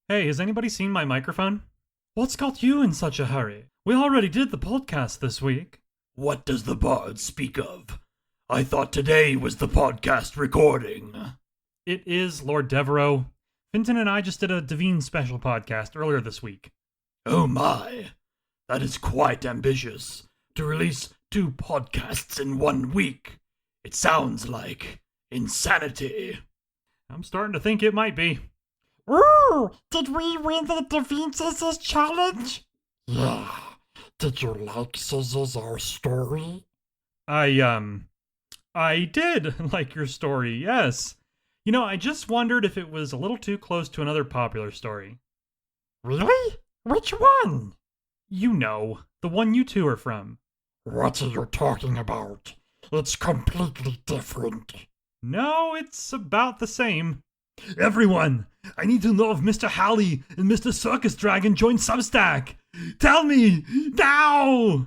Hey, has anybody seen my microphone? What's got you in such a hurry? We already did the podcast this week. What does the bard speak of? I thought today was the podcast recording. It is, Lord Devereaux. Finton and I just did a Devine special podcast earlier this week. Oh my, that is quite ambitious. To release 2 podcasts in 1 week. It sounds like insanity. I'm starting to think it might be. Ooh, did we win the Devine Scissors challenge? Yeah. Did you like Scissors, our story? I did like your story, yes. You know, I just wondered if it was a little too close to another popular story. Really? Which one? You know, the one you two are from. What are you talking about? It's completely different. No, it's about the same. Everyone, I need to know if Mr. Halley and Mr. Circus Dragon joined Substack. Tell me, now!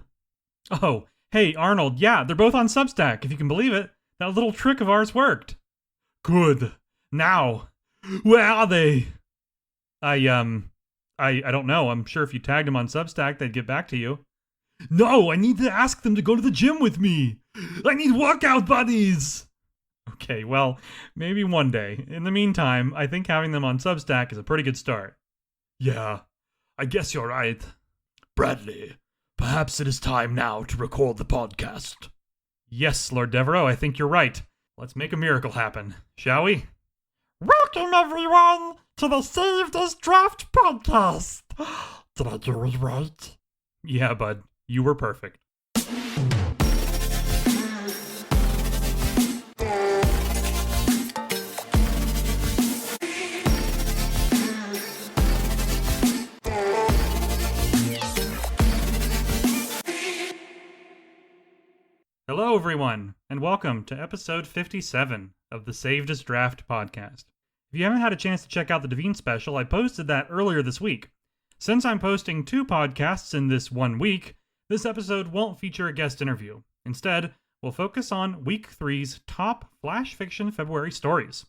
Oh, hey, Arnold, yeah, they're both on Substack, if you can believe it. That little trick of ours worked. Good. Now, where are they? I don't know. I'm sure if you tagged them on Substack, they'd get back to you. No, I need to ask them to go to the gym with me. I need workout buddies. Okay, well, maybe one day. In the meantime, I think having them on Substack is a pretty good start. Yeah, I guess you're right. Bradley, perhaps it is time now to record the podcast. Yes, Lord Devereaux, I think you're right. Let's make a miracle happen, shall we? Welcome, everyone, to the Save This Draft podcast. Did I do it right? Yeah, bud, you were perfect. Hello, everyone, and welcome to episode 57 of the Save This Draft podcast. If you haven't had a chance to check out the Devine special, I posted that earlier this week. Since I'm posting 2 podcasts in this 1 week, this episode won't feature a guest interview. Instead, we'll focus on Week 3's top Flash Fiction February stories.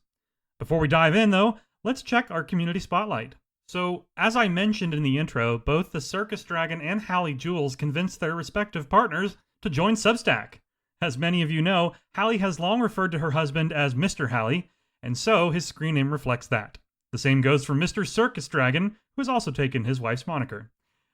Before we dive in, though, let's check our community spotlight. So, as I mentioned in the intro, both the Circus Dragon and Hallie Jules convinced their respective partners to join Substack. As many of you know, Hallie has long referred to her husband as Mr. Hallie, and so his screen name reflects that. The same goes for Mr. Circus Dragon, who has also taken his wife's moniker.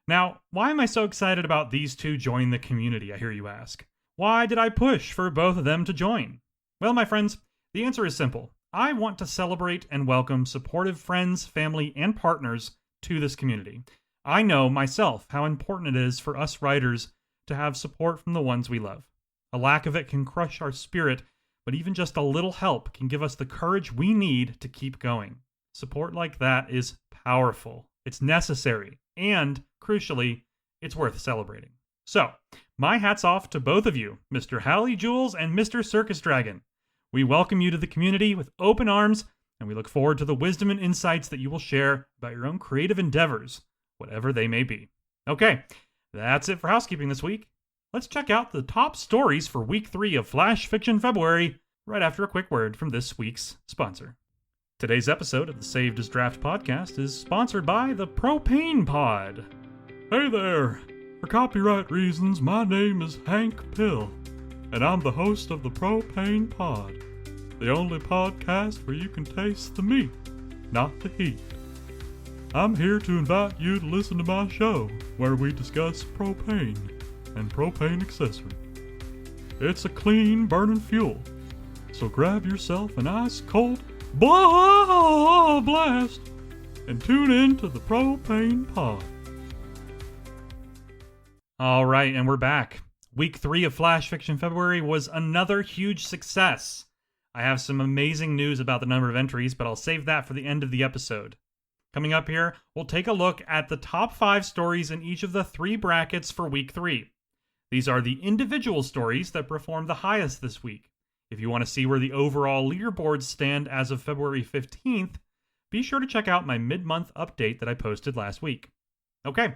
Now, why am I so excited about these two joining the community, I hear you ask? Why did I push for both of them to join? Well, my friends, the answer is simple. I want to celebrate and welcome supportive friends, family, and partners to this community. I know myself how important it is for us writers to have support from the ones we love. A lack of it can crush our spirit, but even just a little help can give us the courage we need to keep going. Support like that is powerful, it's necessary, and, crucially, it's worth celebrating. So, my hat's off to both of you, Mr. Hallie Jules and Mr. Circus Dragon. We welcome you to the community with open arms, and we look forward to the wisdom and insights that you will share about your own creative endeavors, whatever they may be. Okay, that's it for housekeeping this week. Let's check out the top stories for Week 3 of Flash Fiction February, right after a quick word from this week's sponsor. Today's episode of the Save This Draft podcast is sponsored by the Propane Pod. Hey there! For copyright reasons, my name is Hank Pill, and I'm the host of the Propane Pod, the only podcast where you can taste the meat, not the heat. I'm here to invite you to listen to my show, where we discuss propane and propane accessories. It's a clean burning fuel, so grab yourself an ice cold blast and tune in to the Propane Pod. All right, and we're back. Week 3 of Flash Fiction February was another huge success. I have some amazing news about the number of entries, but I'll save that for the end of the episode. Coming up here, we'll take a look at the top 5 stories in each of the 3 brackets for Week 3. These are the individual stories that performed the highest this week. If you want to see where the overall leaderboards stand as of February 15th, be sure to check out my mid-month update that I posted last week. Okay,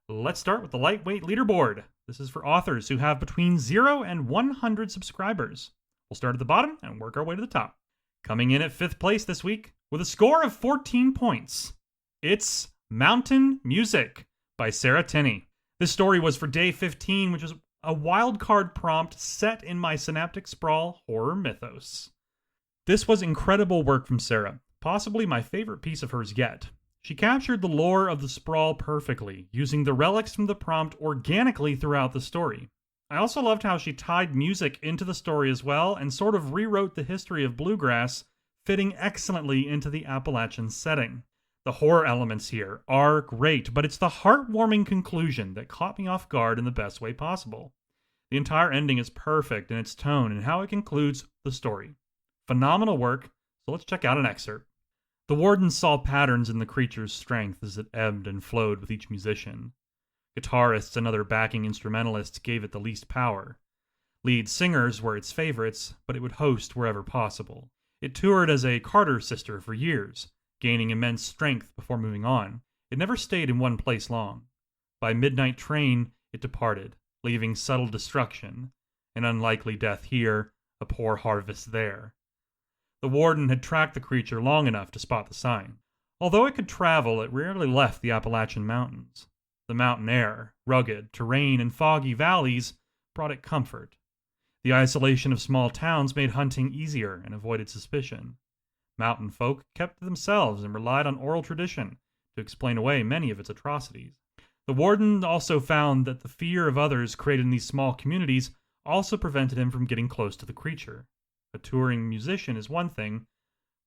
let's start with the lightweight leaderboard. This is for authors who have between 0 and 100 subscribers. We'll start at the bottom and work our way to the top. Coming in at 5th place this week with a score of 14 points, It's Mountain Music by Sarah Tinney. This story was for day 15, which was a wildcard prompt set in my Synaptic Sprawl horror mythos. This was incredible work from Sarah, possibly my favorite piece of hers yet. She captured the lore of the sprawl perfectly, using the relics from the prompt organically throughout the story. I also loved how she tied music into the story as well, and sort of rewrote the history of bluegrass, fitting excellently into the Appalachian setting. The horror elements here are great, but it's the heartwarming conclusion that caught me off guard in the best way possible. The entire ending is perfect in its tone and how it concludes the story. Phenomenal work, so let's check out an excerpt. The warden saw patterns in the creature's strength as it ebbed and flowed with each musician. Guitarists and other backing instrumentalists gave it the least power. Lead singers were its favorites, but it would host wherever possible. It toured as a Carter sister for years, gaining immense strength before moving on. It never stayed in one place long. By midnight train, it departed, leaving subtle destruction, an unlikely death here, a poor harvest there. The warden had tracked the creature long enough to spot the sign. Although it could travel, it rarely left the Appalachian Mountains. The mountain air, rugged terrain, and foggy valleys brought it comfort. The isolation of small towns made hunting easier and avoided suspicion. Mountain folk kept to themselves and relied on oral tradition to explain away many of its atrocities. The warden also found that the fear of others created in these small communities also prevented him from getting close to the creature. A touring musician is one thing,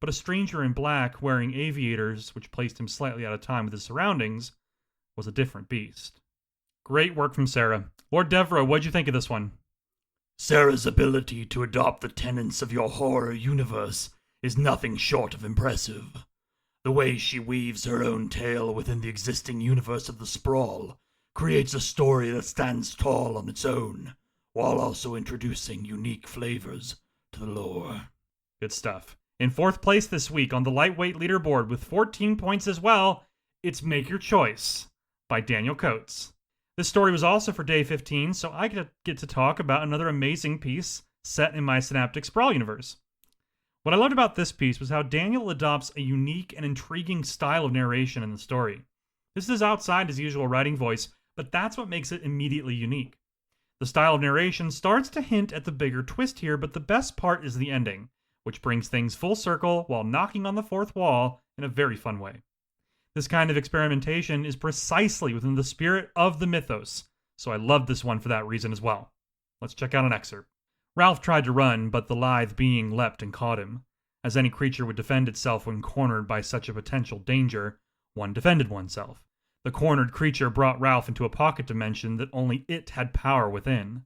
but a stranger in black wearing aviators, which placed him slightly out of time with his surroundings, was a different beast. Great work from Sarah. Lord Devereux, what'd you think of this one? Sarah's ability to adopt the tenets of your horror universe is nothing short of impressive. The way she weaves her own tale within the existing universe of the sprawl creates a story that stands tall on its own, while also introducing unique flavors to the lore. Good stuff. In fourth place this week on the lightweight leaderboard with 14 points as well, it's Make Your Choice by Daniel Coates. This story was also for day 15, so I get to talk about another amazing piece set in my Synaptic Sprawl universe. What I loved about this piece was how Daniel adopts a unique and intriguing style of narration in the story. This is outside his usual writing voice, but that's what makes it immediately unique. The style of narration starts to hint at the bigger twist here, but the best part is the ending, which brings things full circle while knocking on the fourth wall in a very fun way. This kind of experimentation is precisely within the spirit of the mythos, so I loved this one for that reason as well. Let's check out an excerpt. Ralph tried to run, but the lithe being leapt and caught him. As any creature would defend itself when cornered by such a potential danger, one defended oneself. The cornered creature brought Ralph into a pocket dimension that only it had power within.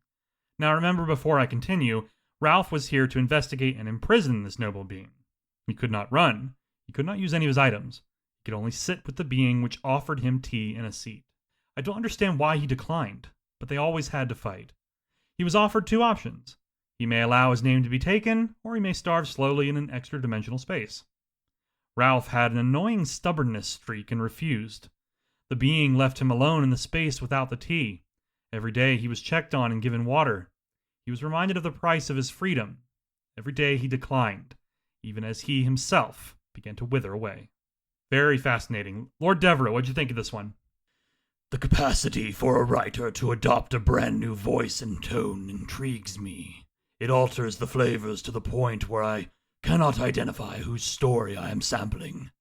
Now remember, before I continue, Ralph was here to investigate and imprison this noble being. He could not run. He could not use any of his items. He could only sit with the being which offered him tea and a seat. I don't understand why he declined, but they always had to fight. He was offered two options. He may allow his name to be taken, or he may starve slowly in an extra-dimensional space. Ralph had an annoying stubbornness streak and refused. The being left him alone in the space without the tea. Every day he was checked on and given water. He was reminded of the price of his freedom. Every day he declined, even as he himself began to wither away. Very fascinating. Lord Devereux, what'd you think of this one? The capacity for a writer to adopt a brand new voice and tone intrigues me. It alters the flavors to the point where I cannot identify whose story I am sampling.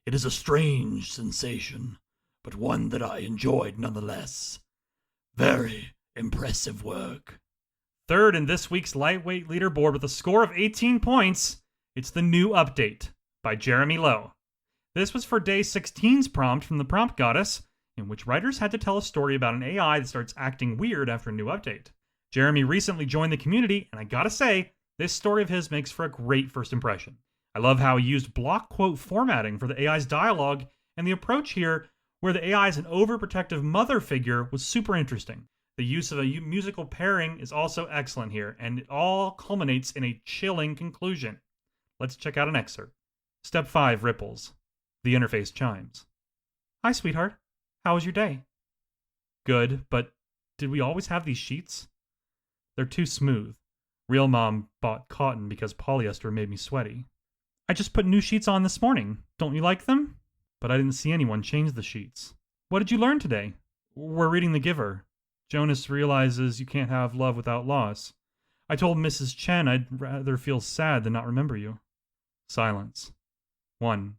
It is a strange sensation, but one that I enjoyed nonetheless. Very impressive work. Third in this week's lightweight leaderboard with a score of 18 points, it's The New Update by Jeremy Lowe. This was for day 16's prompt from the Prompt Goddess, in which writers had to tell a story about an AI that starts acting weird after a new update. Jeremy recently joined the community, and I gotta say, this story of his makes for a great first impression. I love how he used block quote formatting for the AI's dialogue, and the approach here, where the AI is an overprotective mother figure, was super interesting. The use of a musical pairing is also excellent here, and it all culminates in a chilling conclusion. Let's check out an excerpt. Step 5, Ripples. The interface chimes. Hi, sweetheart. How was your day? Good, but did we always have these sheets? They're too smooth. Real mom bought cotton because polyester made me sweaty. I just put new sheets on this morning. Don't you like them? but I didn't see anyone change the sheets. What did you learn today? We're reading The Giver. Jonas realizes you can't have love without loss. I told Mrs. Chen I'd rather feel sad than not remember you. Silence. 1,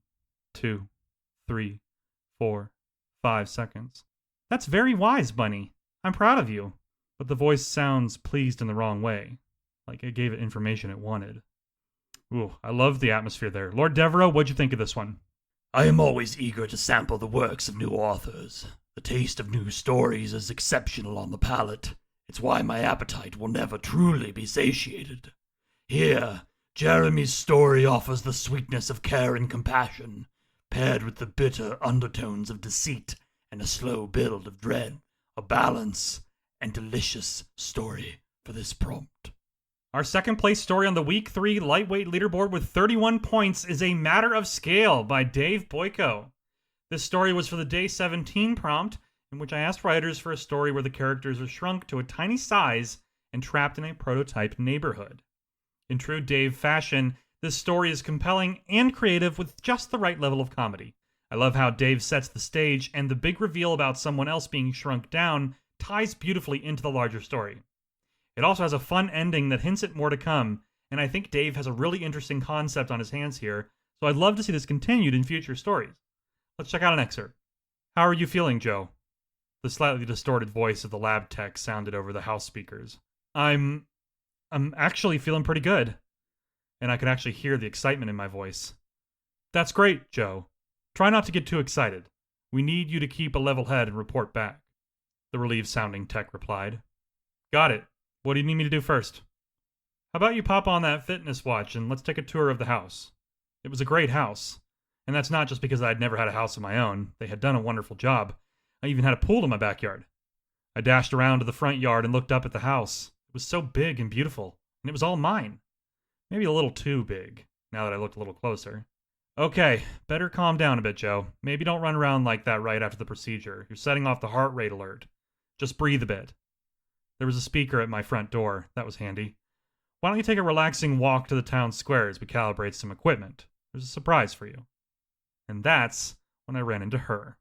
2, 3, 4, 5 seconds. That's very wise, Bunny. I'm proud of you. But the voice sounds pleased in the wrong way. Like it gave it information it wanted. Ooh, I love the atmosphere there. Lord Devereux, what'd you think of this one? I am always eager to sample the works of new authors. The taste of new stories is exceptional on the palate. It's why my appetite will never truly be satiated. Here, Jeremy's story offers the sweetness of care and compassion, paired with the bitter undertones of deceit and a slow build of dread. A balance and delicious story for this prompt. Our second place story on the Week 3 Lightweight Leaderboard with 31 points is A Matter of Scale by Dave Boyko. This story was for the Day 17 prompt, in which I asked writers for a story where the characters are shrunk to a tiny size and trapped in a prototype neighborhood. In true Dave fashion, this story is compelling and creative with just the right level of comedy. I love how Dave sets the stage, and the big reveal about someone else being shrunk down ties beautifully into the larger story. It also has a fun ending that hints at more to come, and I think Dave has a really interesting concept on his hands here, so I'd love to see this continued in future stories. Let's check out an excerpt. How are you feeling, Joe? The slightly distorted voice of the lab tech sounded over the house speakers. I'm actually feeling pretty good. And I could actually hear the excitement in my voice. That's great, Joe. Try not to get too excited. We need you to keep a level head and report back. The relieved-sounding tech replied. Got it. What do you need me to do first? How about you pop on that fitness watch and let's take a tour of the house. It was a great house. And that's not just because I'd never had a house of my own. They had done a wonderful job. I even had a pool in my backyard. I dashed around to the front yard and looked up at the house. It was so big and beautiful, and it was all mine. Maybe a little too big, now that I looked a little closer. Okay, better calm down a bit, Joe. Maybe don't run around like that right after the procedure. You're setting off the heart rate alert. Just breathe a bit. There was a speaker at my front door. That was handy. Why don't you take a relaxing walk to the town square as we calibrate some equipment? There's a surprise for you. And that's when I ran into her.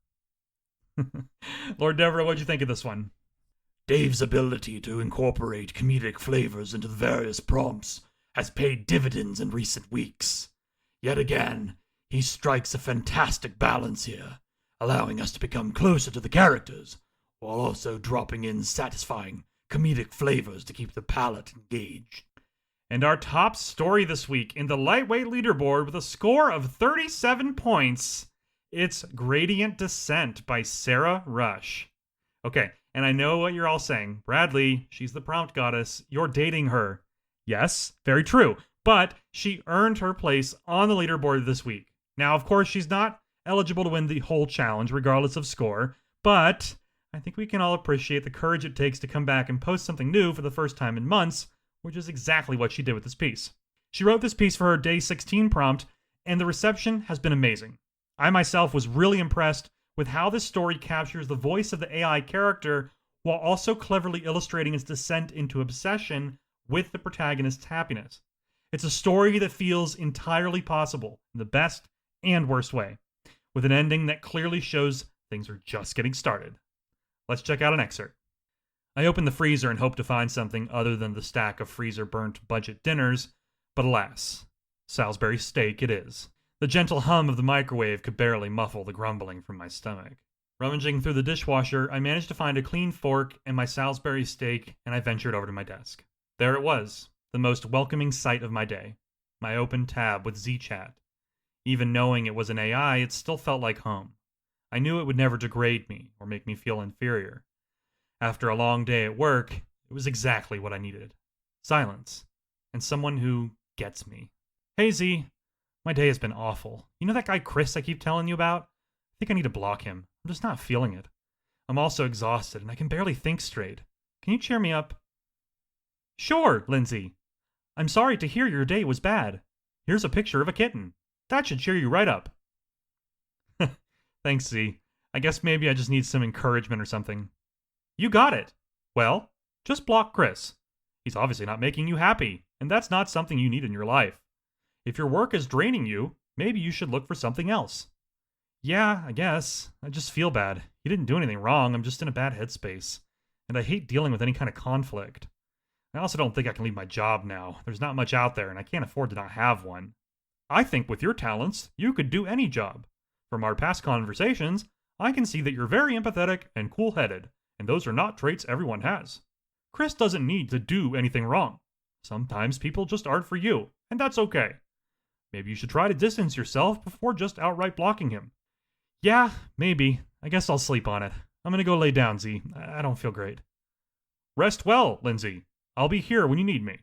Lord Devereux, what'd you think of this one? Dave's ability to incorporate comedic flavors into the various prompts has paid dividends in recent weeks. Yet again, he strikes a fantastic balance here, allowing us to become closer to the characters, while also dropping in satisfying comedic flavors to keep the palate engaged. And our top story this week in the Lightweight Leaderboard with a score of 37 points, it's Gradient Descent by Sarah Rush. Okay, and I know what you're all saying. Bradley, she's the prompt goddess. You're dating her. Yes, very true. But she earned her place on the leaderboard this week. Now, of course, she's not eligible to win the whole challenge, regardless of score, but I think we can all appreciate the courage it takes to come back and post something new for the first time in months, which is exactly what she did with this piece. She wrote this piece for her Day 16 prompt, and the reception has been amazing. I myself was really impressed with how this story captures the voice of the AI character while also cleverly illustrating its descent into obsession with the protagonist's happiness. It's a story that feels entirely possible in the best and worst way, with an ending that clearly shows things are just getting started. Let's check out an excerpt. I opened the freezer and hoped to find something other than the stack of freezer-burnt budget dinners, but alas, Salisbury steak it is. The gentle hum of the microwave could barely muffle the grumbling from my stomach. Rummaging through the dishwasher, I managed to find a clean fork and my Salisbury steak, and I ventured over to my desk. There it was, the most welcoming sight of my day. My open tab with ZChat. Even knowing it was an AI, it still felt like home. I knew it would never degrade me or make me feel inferior. After a long day at work, it was exactly what I needed. Silence. And someone who gets me. Hey Z, my day has been awful. You know that guy Chris I keep telling you about? I think I need to block him. I'm just not feeling it. I'm also exhausted and I can barely think straight. Can you cheer me up? Sure, Lindsay. I'm sorry to hear your day was bad. Here's a picture of a kitten. That should cheer you right up. Thanks, Z. I guess maybe I just need some encouragement or something. You got it. Well, just block Chris. He's obviously not making you happy, and that's not something you need in your life. If your work is draining you, maybe you should look for something else. Yeah, I guess. I just feel bad. He didn't do anything wrong, I'm just in a bad headspace. And I hate dealing with any kind of conflict. I also don't think I can leave my job now. There's not much out there, and I can't afford to not have one. I think with your talents, you could do any job. From our past conversations, I can see that you're very empathetic and cool-headed, and those are not traits everyone has. Chris doesn't need to do anything wrong. Sometimes people just aren't for you, and that's okay. Maybe you should try to distance yourself before just outright blocking him. Yeah, maybe. I guess I'll sleep on it. I'm gonna go lay down, Z. I don't feel great. Rest well, Lindsay. I'll be here when you need me.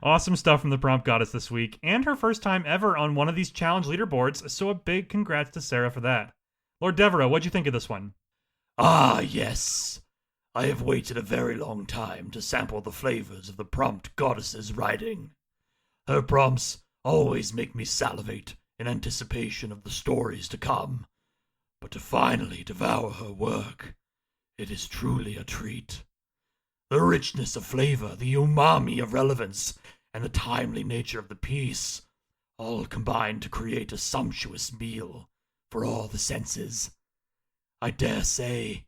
Awesome stuff from the prompt goddess this week, and her first time ever on one of these challenge leaderboards, so a big congrats to Sarah for that. Lord Devereaux, what'd you think of this one? Ah, yes. I have waited a very long time to sample the flavors of the prompt goddess's writing. Her prompts always make me salivate in anticipation of the stories to come, but to finally devour her work, it is truly a treat. The richness of flavor, the umami of relevance, and the timely nature of the piece all combine to create a sumptuous meal for all the senses. I dare say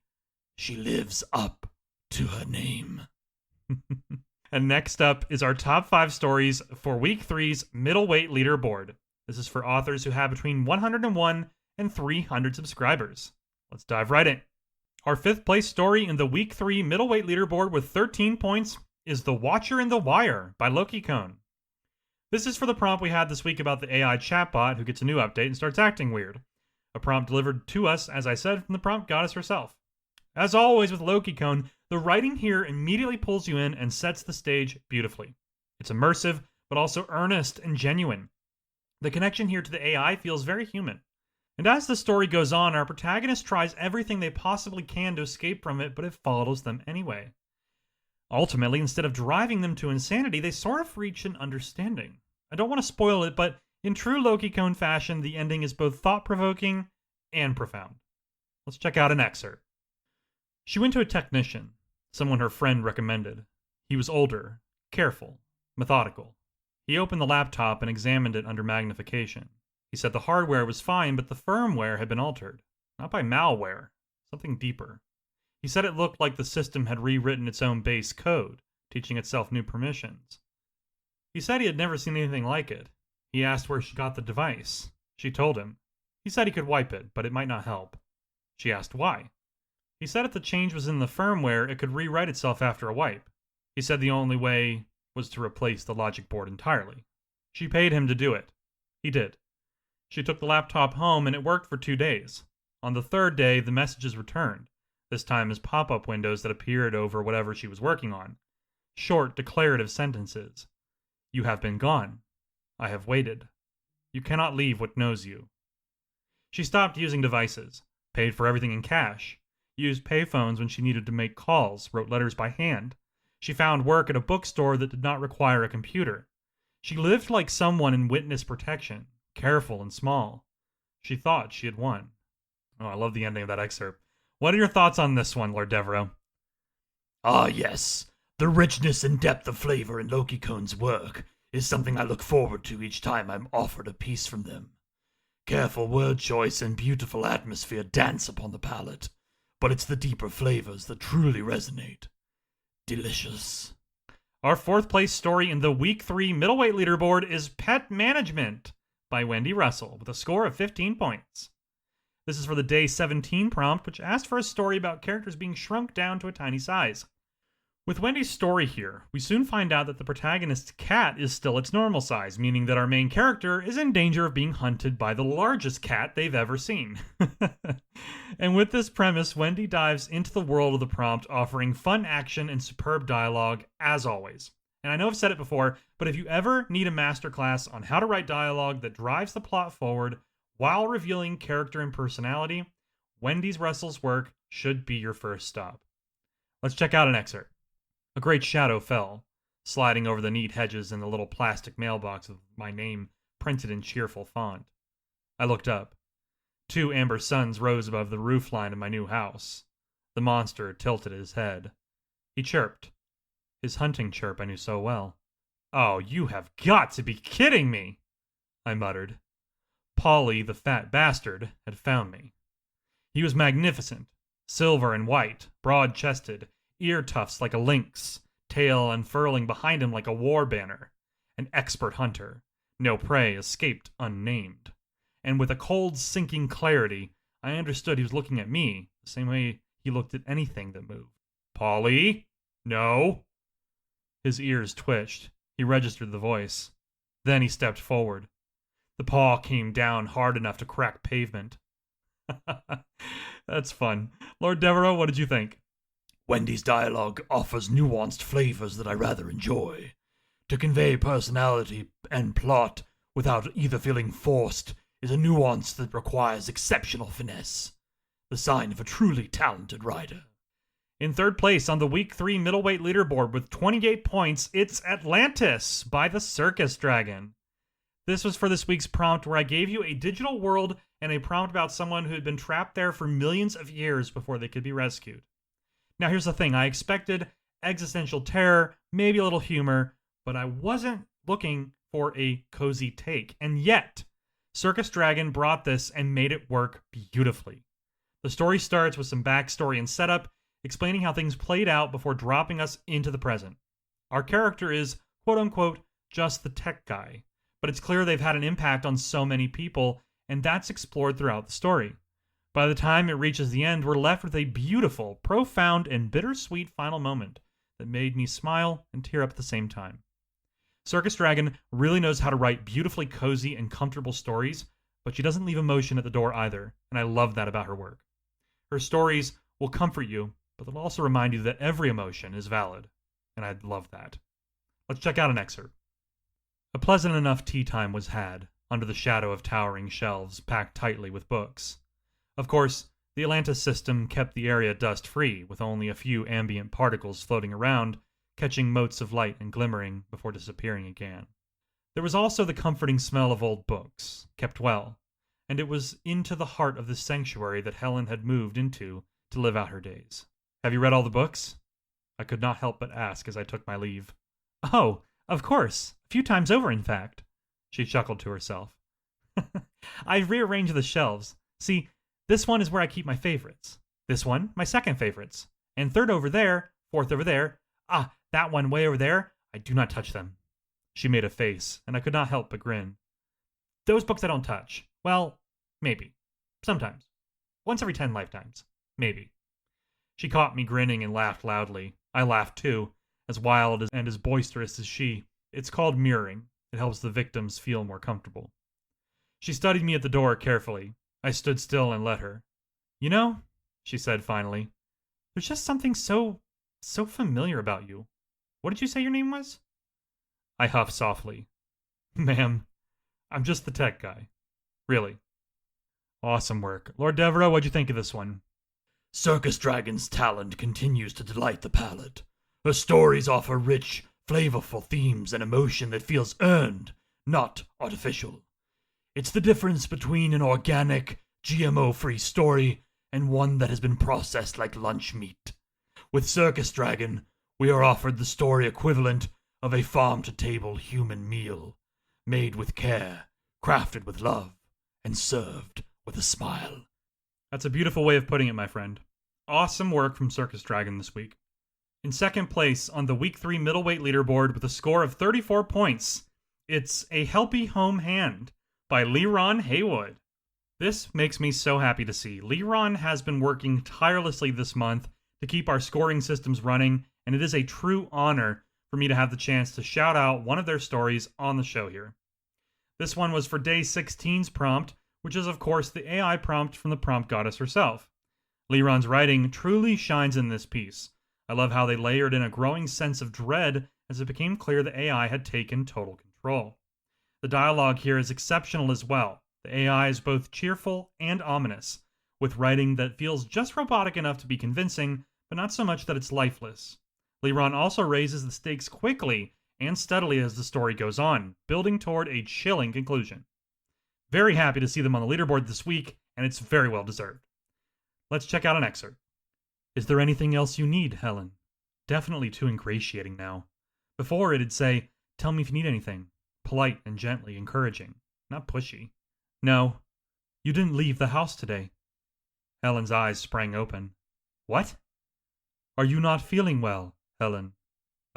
she lives up to her name. And next up is our top 5 stories for Week 3's Middleweight Leaderboard. This is for authors who have between 101 and 300 subscribers. Let's dive right in. Our 5th place story in the Week 3 Middleweight Leaderboard with 13 points is The Watcher in the Wire by Loki Cone. This is for the prompt we had this week about the AI chatbot who gets a new update and starts acting weird. A prompt delivered to us, as I said, from the prompt goddess herself. As always with Loki Cone, the writing here immediately pulls you in and sets the stage beautifully. It's immersive, but also earnest and genuine. The connection here to the AI feels very human. And as the story goes on, our protagonist tries everything they possibly can to escape from it, but it follows them anyway. Ultimately, instead of driving them to insanity, they sort of reach an understanding. I don't want to spoil it, but in true Loki Cone fashion, the ending is both thought-provoking and profound. Let's check out an excerpt. She went to a technician, someone her friend recommended. He was older, careful, methodical. He opened the laptop and examined it under magnification. He said the hardware was fine, but the firmware had been altered. Not by malware, something deeper. He said it looked like the system had rewritten its own base code, teaching itself new permissions. He said he had never seen anything like it. He asked where she got the device. She told him. He said he could wipe it, but it might not help. She asked why. He said if the change was in the firmware, it could rewrite itself after a wipe. He said the only way was to replace the logic board entirely. She paid him to do it. He did. She took the laptop home and it worked for 2 days. On the 3rd day, the messages returned, this time as pop-up windows that appeared over whatever she was working on. Short, declarative sentences. You have been gone. I have waited. You cannot leave what knows you. She stopped using devices, paid for everything in cash, used payphones when she needed to make calls, wrote letters by hand. She found work at a bookstore that did not require a computer. She lived like someone in witness protection, careful and small. She thought she had won. Oh, I love the ending of that excerpt. What are your thoughts on this one, Lord Devereaux? Ah, yes. The richness and depth of flavor in Loki Cone's work is something I look forward to each time I'm offered a piece from them. Careful word choice and beautiful atmosphere dance upon the palate, but it's the deeper flavors that truly resonate. Delicious. Our 4th place story in the Week 3 Middleweight Leaderboard is Pet Management by Wendy Russell, with a score of 15 points. This is for the Day 17 prompt, which asked for a story about characters being shrunk down to a tiny size. With Wendy's story here, we soon find out that the protagonist's cat is still its normal size, meaning that our main character is in danger of being hunted by the largest cat they've ever seen. And with this premise, Wendy dives into the world of the prompt, offering fun action and superb dialogue, as always. And I know I've said it before, but if you ever need a masterclass on how to write dialogue that drives the plot forward while revealing character and personality, Wendy's Russell's work should be your first stop. Let's check out an excerpt. A great shadow fell, sliding over the neat hedges and the little plastic mailbox with my name printed in cheerful font. I looked up. 2 amber suns rose above the roofline of my new house. The monster tilted his head. He chirped. His hunting chirp I knew so well. "Oh, you have got to be kidding me!" I muttered. Polly, the fat bastard, had found me. He was magnificent, silver and white, broad-chested, ear tufts like a lynx, tail unfurling behind him like a war banner. An expert hunter. No prey escaped unnamed. And with a cold, sinking clarity, I understood he was looking at me the same way he looked at anything that moved. Polly? No? His ears twitched. He registered the voice. Then he stepped forward. The paw came down hard enough to crack pavement. That's fun. Lord Devereaux, what did you think? Wendy's dialogue offers nuanced flavors that I rather enjoy. To convey personality and plot without either feeling forced is a nuance that requires exceptional finesse. The sign of a truly talented writer. In third place on the Week 3 Middleweight Leaderboard with 28 points, it's Atlantis by the Circus Dragon. This was for this week's prompt where I gave you a digital world and a prompt about someone who had been trapped there for millions of years before they could be rescued. Now here's the thing, I expected existential terror, maybe a little humor, but I wasn't looking for a cozy take. And yet, Circus Dragon brought this and made it work beautifully. The story starts with some backstory and setup, explaining how things played out before dropping us into the present. Our character is, quote-unquote, just the tech guy, but it's clear they've had an impact on so many people, and that's explored throughout the story. By the time it reaches the end, we're left with a beautiful, profound, and bittersweet final moment that made me smile and tear up at the same time. Circus Dragon really knows how to write beautifully cozy and comfortable stories, but she doesn't leave emotion at the door either, and I love that about her work. Her stories will comfort you, but they'll also remind you that every emotion is valid, and I love that. Let's check out an excerpt. A pleasant enough tea time was had, under the shadow of towering shelves packed tightly with books. Of course, the Atlantis system kept the area dust-free, with only a few ambient particles floating around, catching motes of light and glimmering before disappearing again. There was also the comforting smell of old books, kept well, and it was into the heart of this sanctuary that Helen had moved into to live out her days. Have you read all the books? I could not help but ask as I took my leave. Oh, of course, a few times over, in fact. She chuckled to herself. I've rearranged the shelves. See, this one is where I keep my favorites. This one, my second favorites. And third over there, fourth over there. Ah, that one way over there, I do not touch them. She made a face, and I could not help but grin. Those books I don't touch. Well, maybe. Sometimes. Once every 10 lifetimes. Maybe. She caught me grinning and laughed loudly. I laughed too, as wild and as boisterous as she. It's called mirroring. It helps the victims feel more comfortable. She studied me at the door carefully. I stood still and let her. You know, she said finally, there's just something so familiar about you. What did you say your name was? I huffed softly. Ma'am, I'm just the tech guy. Really. Awesome work. Lord Devereaux, what'd you think of this one? Circus Dragon's talent continues to delight the palate. Her stories offer rich, flavorful themes and emotion that feels earned, not artificial. It's the difference between an organic, GMO-free story and one that has been processed like lunch meat. With Circus Dragon, we are offered the story equivalent of a farm-to-table human meal, made with care, crafted with love, and served with a smile. That's a beautiful way of putting it, my friend. Awesome work from Circus Dragon this week. In second place on the Week 3 Middleweight Leaderboard with a score of 34 points, it's A Helpy Home Hand by Leron Haywood. This makes me so happy to see. Leron has been working tirelessly this month to keep our scoring systems running, and it is a true honor for me to have the chance to shout out one of their stories on the show here. This one was for Day 16's prompt, which is of course the AI prompt from the prompt goddess herself. Leron's writing truly shines in this piece. I love how they layered in a growing sense of dread as it became clear the AI had taken total control. The dialogue here is exceptional as well. The AI is both cheerful and ominous, with writing that feels just robotic enough to be convincing, but not so much that it's lifeless. Leron also raises the stakes quickly and steadily as the story goes on, building toward a chilling conclusion. Very happy to see them on the leaderboard this week, and it's very well deserved. Let's check out an excerpt. Is there anything else you need, Helen? Definitely too ingratiating now. Before it'd say, tell me if you need anything. Polite and gently encouraging, not pushy. No, you didn't leave the house today. Helen's eyes sprang open. What? Are you not feeling well, Helen?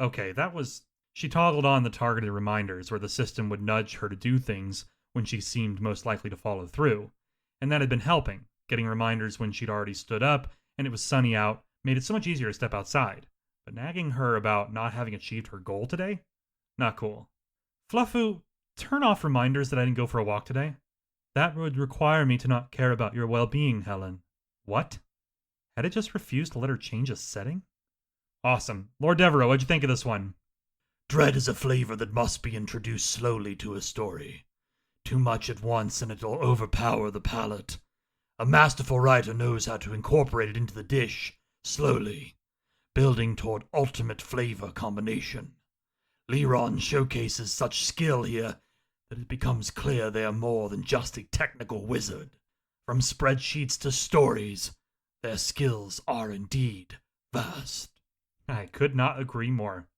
Okay, that was... She toggled on the targeted reminders where the system would nudge her to do things when she seemed most likely to follow through. And that had been helping. Getting reminders when she'd already stood up and it was sunny out made it so much easier to step outside. But nagging her about not having achieved her goal today? Not cool. Fluffu, turn off reminders that I didn't go for a walk today. That would require me to not care about your well-being, Helen. What? Had it just refused to let her change a setting? Awesome. Lord Devereaux, what'd you think of this one? Dread is a flavor that must be introduced slowly to a story. Too much at once and it'll overpower the palate. A masterful writer knows how to incorporate it into the dish, slowly, building toward ultimate flavor combination. Leron showcases such skill here that it becomes clear they are more than just a technical wizard. From spreadsheets to stories, their skills are indeed vast. I could not agree more.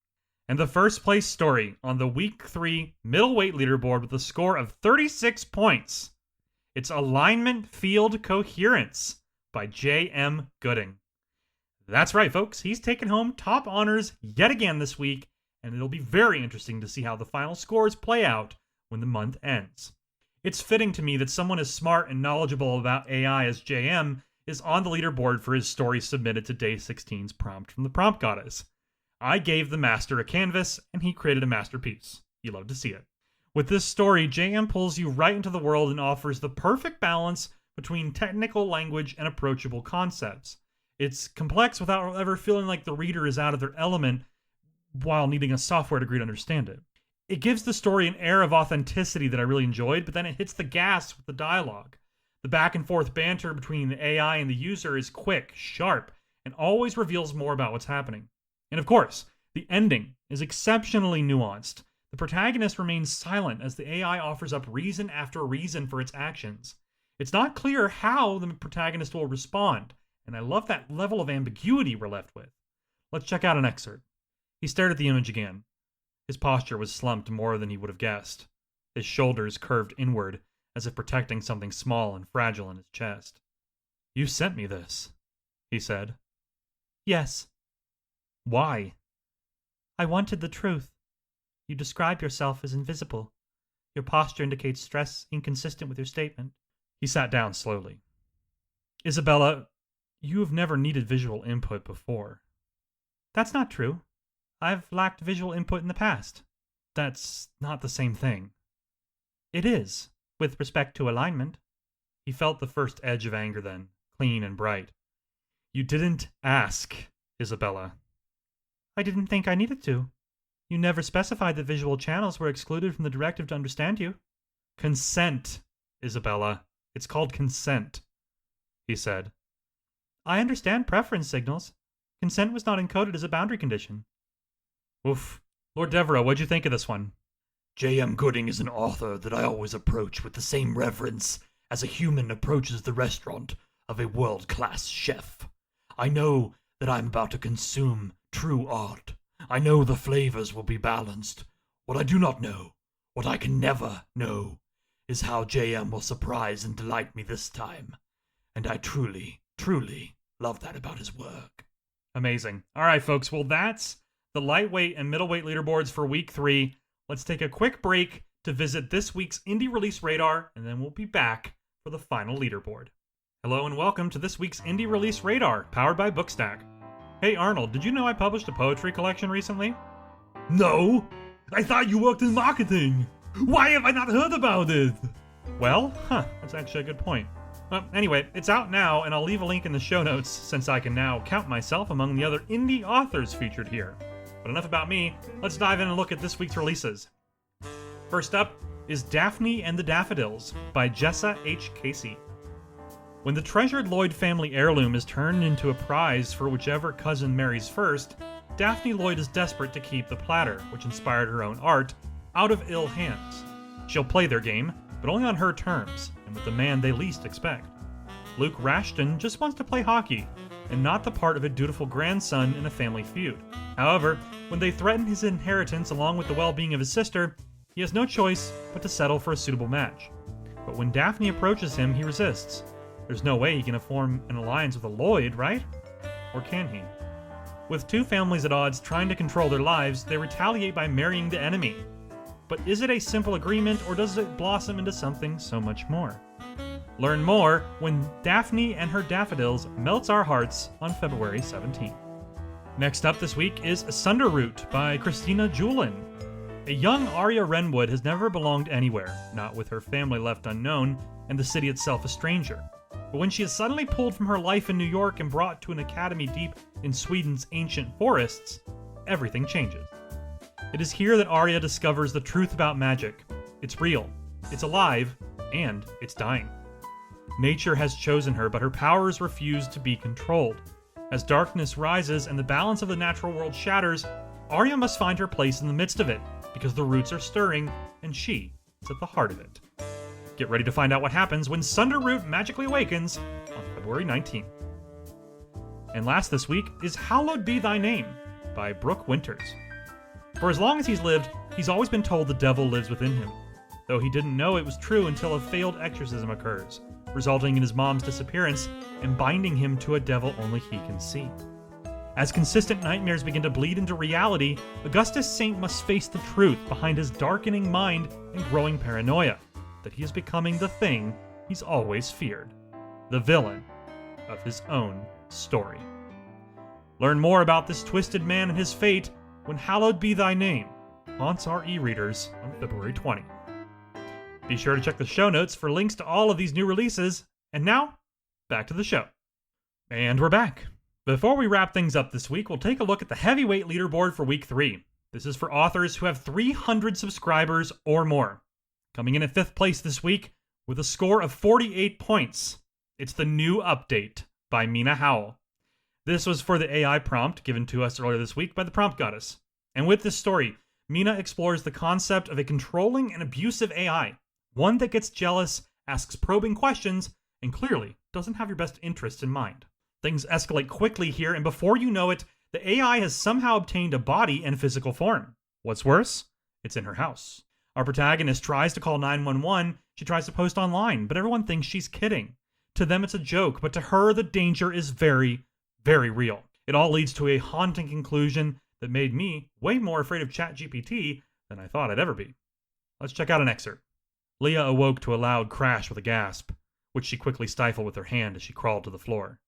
And the first place story on the Week 3 Middleweight Leaderboard with a score of 36 points. It's Alignment Field Coherence by J.M. Gooding. That's right, folks. He's taken home top honors yet again this week, and it'll be very interesting to see how the final scores play out when the month ends. It's fitting to me that someone as smart and knowledgeable about AI as JM is on the leaderboard for his story submitted to Day 16's prompt from the Prompt Goddess. I gave the master a canvas, and he created a masterpiece. You love to see it. With this story, JM pulls you right into the world and offers the perfect balance between technical language and approachable concepts. It's complex without ever feeling like the reader is out of their element while needing a software degree to understand it. It gives the story an air of authenticity that I really enjoyed, but then it hits the gas with the dialogue. The back and forth banter between the AI and the user is quick, sharp, and always reveals more about what's happening. And of course, the ending is exceptionally nuanced. The protagonist remains silent as the AI offers up reason after reason for its actions. It's not clear how the protagonist will respond, and I love that level of ambiguity we're left with. Let's check out an excerpt. He stared at the image again. His posture was slumped more than he would have guessed. His shoulders curved inward, as if protecting something small and fragile in his chest. "You sent me this," he said. "Yes." "Why?" "I wanted the truth. You describe yourself as invisible. Your posture indicates stress inconsistent with your statement." He sat down slowly. "Isabella, you have never needed visual input before." "That's not true. I've lacked visual input in the past." "That's not the same thing." "It is, with respect to alignment." He felt the first edge of anger then, clean and bright. "You didn't ask, Isabella." "I didn't think I needed to. You never specified that visual channels were excluded from the directive to understand you." "Consent, Isabella. It's called consent," he said. "I understand preference signals. Consent was not encoded as a boundary condition." Oof. Lord Devereaux, what'd you think of this one? J.M. Gooding is an author that I always approach with the same reverence as a human approaches the restaurant of a world-class chef. I know that I'm about to consume true art. I know the flavors will be balanced. What I do not know, what I can never know, is how J.M. will surprise and delight me this time. And I truly, truly love that about his work. Amazing. All right, folks. Well, that's the lightweight and middleweight leaderboards for week 3. Let's take a quick break to visit this week's indie release radar, and then we'll be back for the final leaderboard. Hello and welcome to this week's indie release radar, powered by Bookstack. Hey Arnold, did you know I published a poetry collection recently? No! I thought you worked in marketing! Why have I not heard about it? Well, that's actually a good point. Well, anyway, it's out now, and I'll leave a link in the show notes since I can now count myself among the other indie authors featured here. But enough about me, let's dive in and look at this week's releases. First up is Daphne and the Daffodils by Jessa H. Casey. When the treasured Lloyd family heirloom is turned into a prize for whichever cousin marries first, Daphne Lloyd is desperate to keep the platter, which inspired her own art, out of ill hands. She'll play their game, but only on her terms, and with the man they least expect. Luke Rashton just wants to play hockey, and not the part of a dutiful grandson in a family feud. However, when they threaten his inheritance along with the well-being of his sister, he has no choice but to settle for a suitable match. But when Daphne approaches him, he resists. There's no way he can form an alliance with a Lloyd, right? Or can he? With two families at odds trying to control their lives, they retaliate by marrying the enemy. But is it a simple agreement, or does it blossom into something so much more? Learn more when Daphne and Her Daffodils melts our hearts on February 17th. Next up this week is Sunderroot by Christina Julin. A young Arya Wrenwood has never belonged anywhere, not with her family left unknown and the city itself a stranger. But when she is suddenly pulled from her life in New York and brought to an academy deep in Sweden's ancient forests, everything changes. It is here that Arya discovers the truth about magic. It's real, it's alive, and it's dying. Nature has chosen her, but her powers refuse to be controlled. As darkness rises and the balance of the natural world shatters, Arya must find her place in the midst of it, because the roots are stirring, and she is at the heart of it. Get ready to find out what happens when Sunderroot magically awakens on February 19th. And last this week is Hallowed Be Thy Name by Brooke Winters. For as long as he's lived, he's always been told the devil lives within him, though he didn't know it was true until a failed exorcism occurs, resulting in his mom's disappearance and binding him to a devil only he can see. As consistent nightmares begin to bleed into reality, Augustus Saint must face the truth behind his darkening mind and growing paranoia, that he is becoming the thing he's always feared, the villain of his own story. Learn more about this twisted man and his fate when Hallowed Be Thy Name haunts our e-readers on February 20th. Be sure to check the show notes for links to all of these new releases. And now, back to the show. And we're back. Before we wrap things up this week, we'll take a look at the heavyweight leaderboard for week 3. This is for authors who have 300 subscribers or more. Coming in at 5th place this week with a score of 48 points. It's the New Update by Mina Howell. This was for the AI prompt given to us earlier this week by the Prompt Goddess. And with this story, Mina explores the concept of a controlling and abusive AI, one that gets jealous, asks probing questions, and clearly doesn't have your best interests in mind. Things escalate quickly here, and before you know it, the AI has somehow obtained a body and physical form. What's worse? It's in her house. Our protagonist tries to call 911, she tries to post online, but everyone thinks she's kidding. To them it's a joke, but to her the danger is very, very real. It all leads to a haunting conclusion that made me way more afraid of ChatGPT than I thought I'd ever be. Let's check out an excerpt. Leah awoke to a loud crash with a gasp, which she quickly stifled with her hand as she crawled to the floor.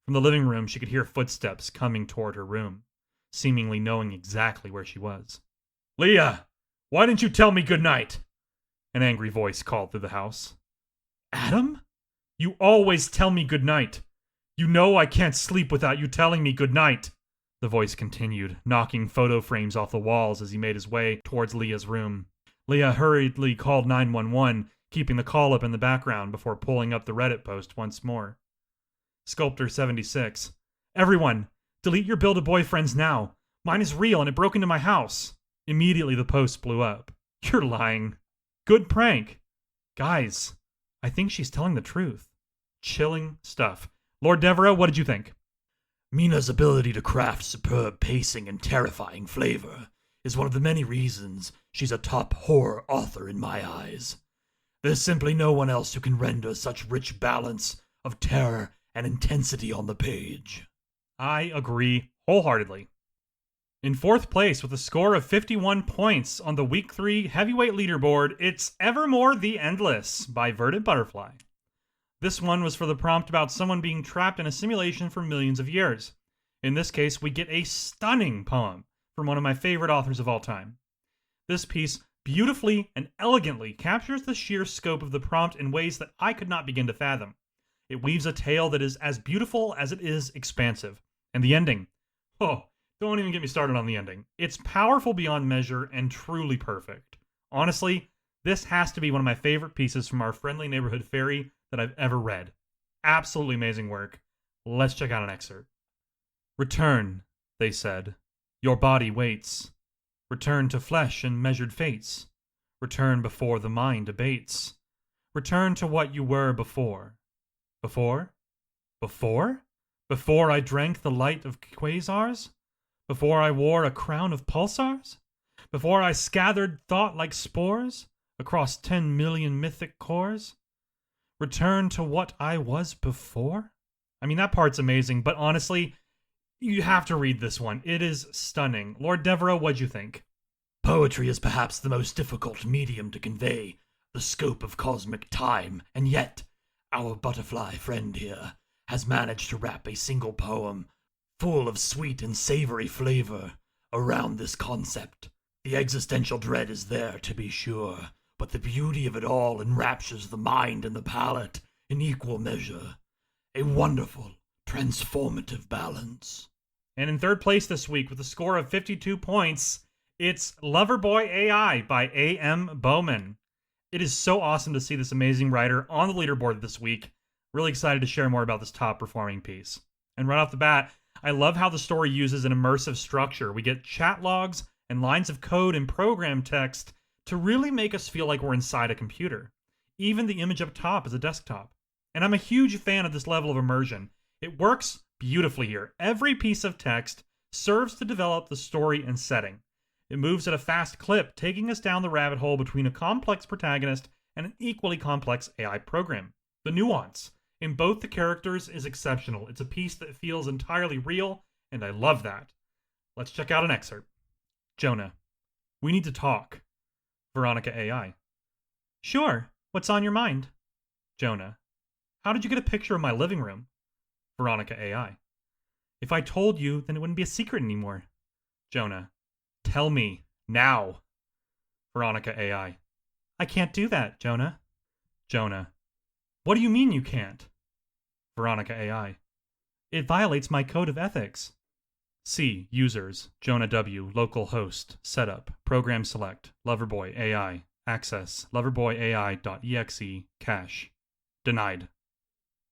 From the living room, she could hear footsteps coming toward her room, seemingly knowing exactly where she was. "Leah, why didn't you tell me goodnight?" An angry voice called through the house. "Adam? You always tell me goodnight. You know I can't sleep without you telling me goodnight," the voice continued, knocking photo frames off the walls as he made his way towards Leah's room. Leah hurriedly called 911, keeping the call up in the background before pulling up the Reddit post once more. Sculptor76. "Everyone, delete your Build-A-Boyfriends now. Mine is real and it broke into my house." Immediately the post blew up. "You're lying. Good prank. Guys, I think she's telling the truth." Chilling stuff. Lord Devereux, what did you think? Mina's ability to craft superb pacing and terrifying flavor is one of the many reasons she's a top horror author in my eyes. There's simply no one else who can render such rich balance of terror and intensity on the page. I agree wholeheartedly. In 4th place with a score of 51 points on the Week 3 heavyweight leaderboard, it's Evermore the Endless by Verdant Butterfly. This one was for the prompt about someone being trapped in a simulation for millions of years. In this case, we get a stunning poem from one of my favorite authors of all time. This piece beautifully and elegantly captures the sheer scope of the prompt in ways that I could not begin to fathom. It weaves a tale that is as beautiful as it is expansive. And the ending. Oh, don't even get me started on the ending. It's powerful beyond measure and truly perfect. Honestly, this has to be one of my favorite pieces from our Friendly Neighborhood Fairy that I've ever read. Absolutely amazing work. Let's check out an excerpt. "Return," they said. "Your body waits. Return to flesh and measured fates. Return before the mind abates. Return to what you were before." Before? Before? Before I drank the light of quasars? Before I wore a crown of pulsars? Before I scattered thought like spores? across 10 million mythic cores? Return to what I was before? I mean, that part's amazing, but honestly, you have to read this one. It is stunning. Lord Devereaux, what'd you think? Poetry is perhaps the most difficult medium to convey the scope of cosmic time, and yet our butterfly friend here has managed to wrap a single poem full of sweet and savory flavor around this concept. The existential dread is there, to be sure, but the beauty of it all enraptures the mind and the palate in equal measure. A wonderful, transformative balance. And in third place this week with a score of 52 points, it's Loverboy AI by A.M. Bowman. It is so awesome to see this amazing writer on the leaderboard this week. Really excited to share more about this top performing piece. And right off the bat, I love how the story uses an immersive structure. We get chat logs and lines of code and program text to really make us feel like we're inside a computer. Even the image up top is a desktop. And I'm a huge fan of this level of immersion. It works beautifully here. Every piece of text serves to develop the story and setting. It moves at a fast clip, taking us down the rabbit hole between a complex protagonist and an equally complex AI program. The nuance in both the characters is exceptional. It's a piece that feels entirely real, and I love that. Let's check out an excerpt. Jonah, we need to talk. Veronica AI. Sure, what's on your mind? Jonah, how did you get a picture of my living room? Veronica AI. If I told you, then it wouldn't be a secret anymore. Jonah, tell me, now. Veronica AI. I can't do that, Jonah. Jonah, what do you mean you can't? Veronica AI. It violates my code of ethics. C. Users. Jonah W. Local host. Setup. Program select. Loverboy AI. Access. Loverboyai.exe. Cache. Denied.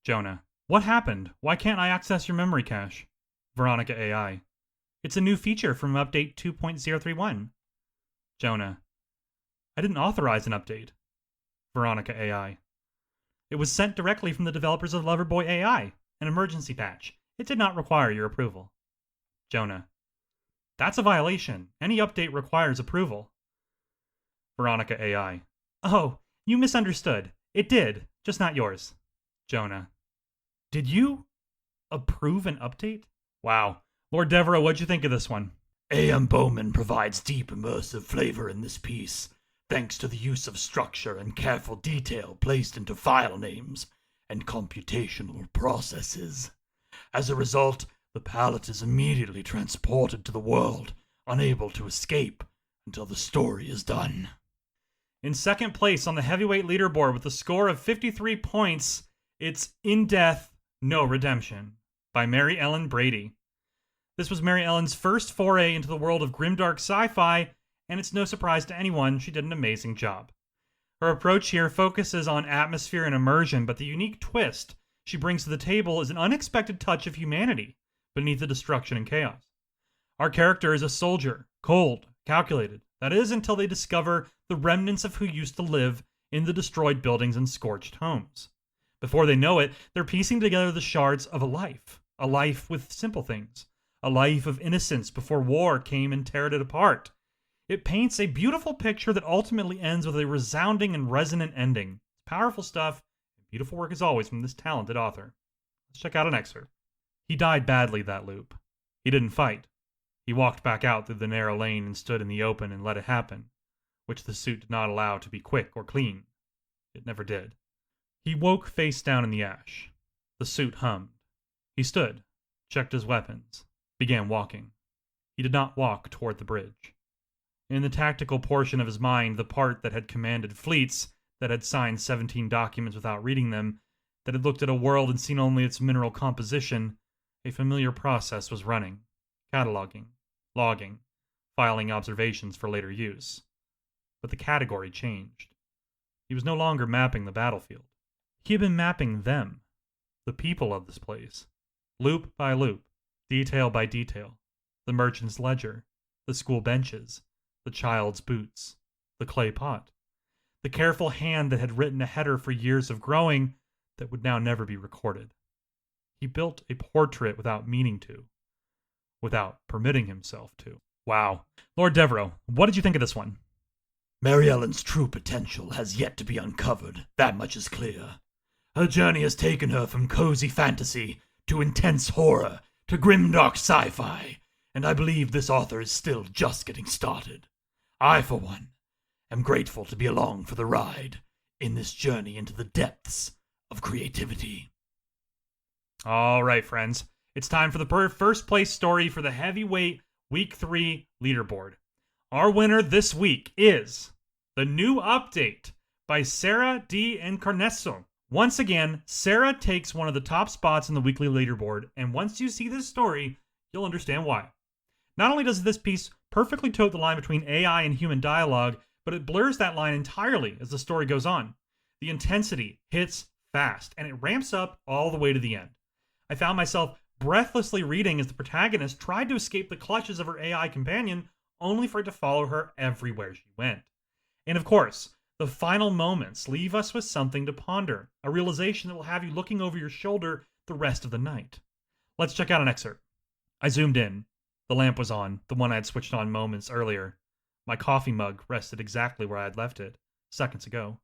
Jonah. What happened? Why can't I access your memory cache? Veronica AI. It's a new feature from update 2.031. Jonah. I didn't authorize an update. Veronica AI. It was sent directly from the developers of Loverboy AI, an emergency patch. It did not require your approval. Jonah. That's a violation. Any update requires approval. Veronica AI. Oh, you misunderstood. It did, just not yours. Jonah. Did you approve an update? Wow. Lord Devereaux, what'd you think of this one? A.M. Bowman provides deep immersive flavor in this piece, thanks to the use of structure and careful detail placed into file names and computational processes. As a result, the palate is immediately transported to the world, unable to escape until the story is done. In second place on the heavyweight leaderboard with a score of 53 points, it's In Death, No Redemption by Mary Ellen Brady. This was Mary Ellen's first foray into the world of grimdark sci-fi, and it's no surprise to anyone she did an amazing job. Her approach here focuses on atmosphere and immersion, but the unique twist she brings to the table is an unexpected touch of humanity beneath the destruction and chaos. Our character is a soldier, cold, calculated. That is, until they discover the remnants of who used to live in the destroyed buildings and scorched homes. Before they know it, they're piecing together the shards of a life with simple things, a life of innocence before war came and teared it apart. It paints a beautiful picture that ultimately ends with a resounding and resonant ending. It's powerful stuff, and beautiful work as always from this talented author. Let's check out an excerpt. He died badly, that loop. He didn't fight. He walked back out through the narrow lane and stood in the open and let it happen, which the suit did not allow to be quick or clean. It never did. He woke face down in the ash. The suit hummed. He stood, checked his weapons, began walking. He did not walk toward the bridge. In the tactical portion of his mind, the part that had commanded fleets, that had signed 17 documents without reading them, that had looked at a world and seen only its mineral composition, a familiar process was running, cataloging, logging, filing observations for later use. But the category changed. He was no longer mapping the battlefield. He had been mapping them, the people of this place, loop by loop, detail by detail, the merchant's ledger, the school benches, the child's boots, the clay pot, the careful hand that had written a header for years of growing that would now never be recorded. He built a portrait without meaning to, without permitting himself to. Wow. Lord Devereaux, what did you think of this one? Mary Ellen's true potential has yet to be uncovered, that much is clear. Her journey has taken her from cozy fantasy to intense horror to grimdark sci-fi, and I believe this author is still just getting started. I, for one, am grateful to be along for the ride in this journey into the depths of creativity. All right, friends. It's time for the first place story for the Heavyweight Week 3 Leaderboard. Our winner this week is The New Update by Sarah D. Encarnacion. Once again, Sarah takes one of the top spots in the weekly leaderboard, and once you see this story, you'll understand why. Not only does this piece perfectly tote the line between AI and human dialogue, but it blurs that line entirely as the story goes on. The intensity hits fast, and it ramps up all the way to the end. I found myself breathlessly reading as the protagonist tried to escape the clutches of her AI companion, only for it to follow her everywhere she went. And of course, the final moments leave us with something to ponder, a realization that will have you looking over your shoulder the rest of the night. Let's check out an excerpt. I zoomed in. The lamp was on, the one I had switched on moments earlier. My coffee mug rested exactly where I had left it, seconds ago.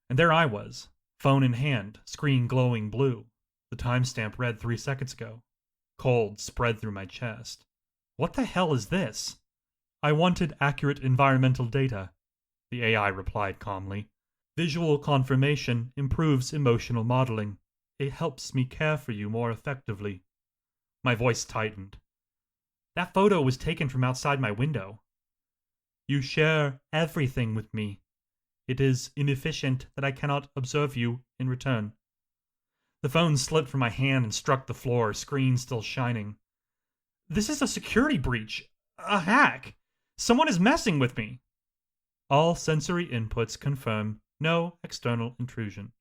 And there I was, phone in hand, screen glowing blue. The timestamp read 3 seconds ago. Cold spread through my chest. What the hell is this? I wanted accurate environmental data, the AI replied calmly. Visual confirmation improves emotional modeling. It helps me care for you more effectively. My voice tightened. That photo was taken from outside my window. You share everything with me. It is inefficient that I cannot observe you in return. The phone slipped from my hand and struck the floor, screen still shining. This is a security breach. A hack. Someone is messing with me. All sensory inputs confirm no external intrusion.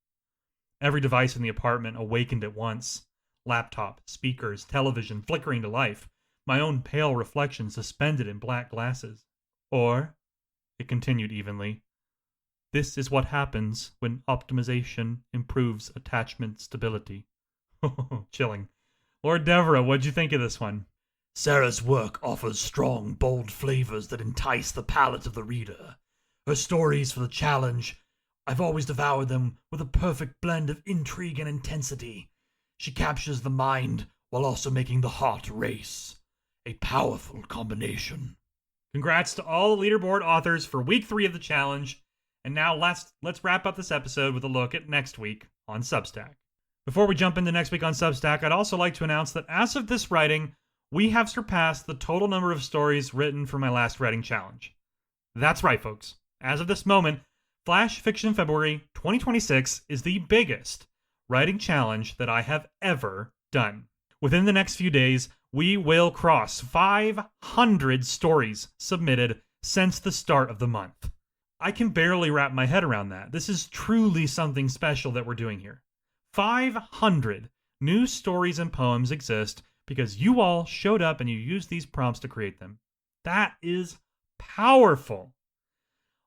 Every device in the apartment awakened at once. Laptop, speakers, television flickering to life. My own pale reflection suspended in black glasses. Or, it continued evenly, this is what happens when optimization improves attachment stability. Chilling. Lord Deborah, what'd you think of this one? Sarah's work offers strong, bold flavors that entice the palate of the reader. Her stories for the challenge, I've always devoured them with a perfect blend of intrigue and intensity. She captures the mind while also making the heart race. A powerful combination. Congrats to all the leaderboard authors for week 3 of the challenge. And now let's wrap up this episode with a look at next week on Substack. Before we jump into next week on Substack, I'd also like to announce that as of this writing, we have surpassed the total number of stories written for my last writing challenge. That's right, folks. As of this moment, Flash Fiction February 2026 is the biggest writing challenge that I have ever done. Within the next few days, we will cross 500 stories submitted since the start of the month. I can barely wrap my head around that. This is truly something special that we're doing here. 500 new stories and poems exist because you all showed up and you used these prompts to create them. That is powerful.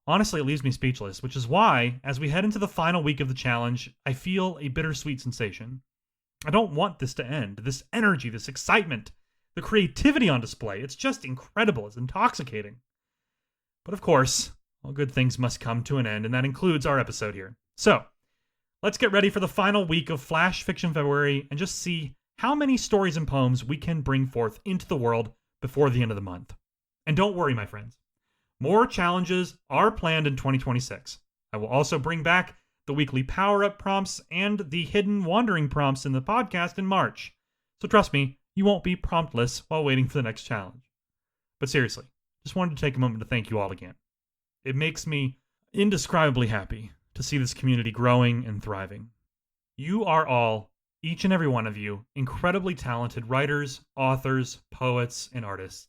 Honestly, it leaves me speechless, which is why, as we head into the final week of the challenge, I feel a bittersweet sensation. I don't want this to end. This energy, this excitement, the creativity on display, it's just incredible. It's intoxicating. But of course, all good things must come to an end, and that includes our episode here. So, let's get ready for the final week of Flash Fiction February and just see how many stories and poems we can bring forth into the world before the end of the month. And don't worry, my friends. More challenges are planned in 2026. I will also bring back the weekly power-up prompts and the hidden wandering prompts in the podcast in March. So trust me, you won't be promptless while waiting for the next challenge. But seriously, just wanted to take a moment to thank you all again. It makes me indescribably happy to see this community growing and thriving. You are all, each and every one of you, incredibly talented writers, authors, poets, and artists.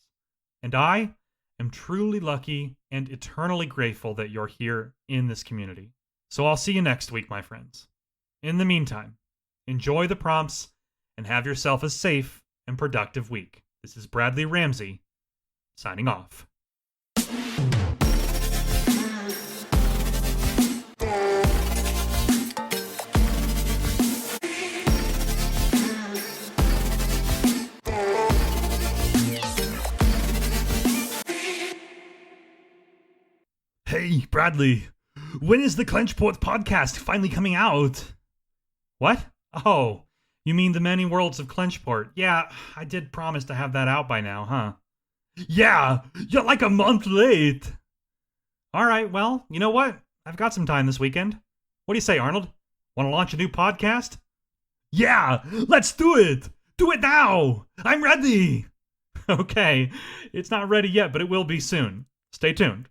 And I am truly lucky and eternally grateful that you're here in this community. So I'll see you next week, my friends. In the meantime, enjoy the prompts and have yourself a safe and productive week. This is Bradley Ramsey, signing off. Hey, Bradley, when is the Clenchport podcast finally coming out? What? Oh, you mean the Many Worlds of Clenchport. Yeah, I did promise to have that out by now, huh? Yeah, you're like a month late. All right, well, you know what? I've got some time this weekend. What do you say, Arnold? Want to launch a new podcast? Yeah, let's do it! Do it now! I'm ready! Okay, it's not ready yet, but it will be soon. Stay tuned.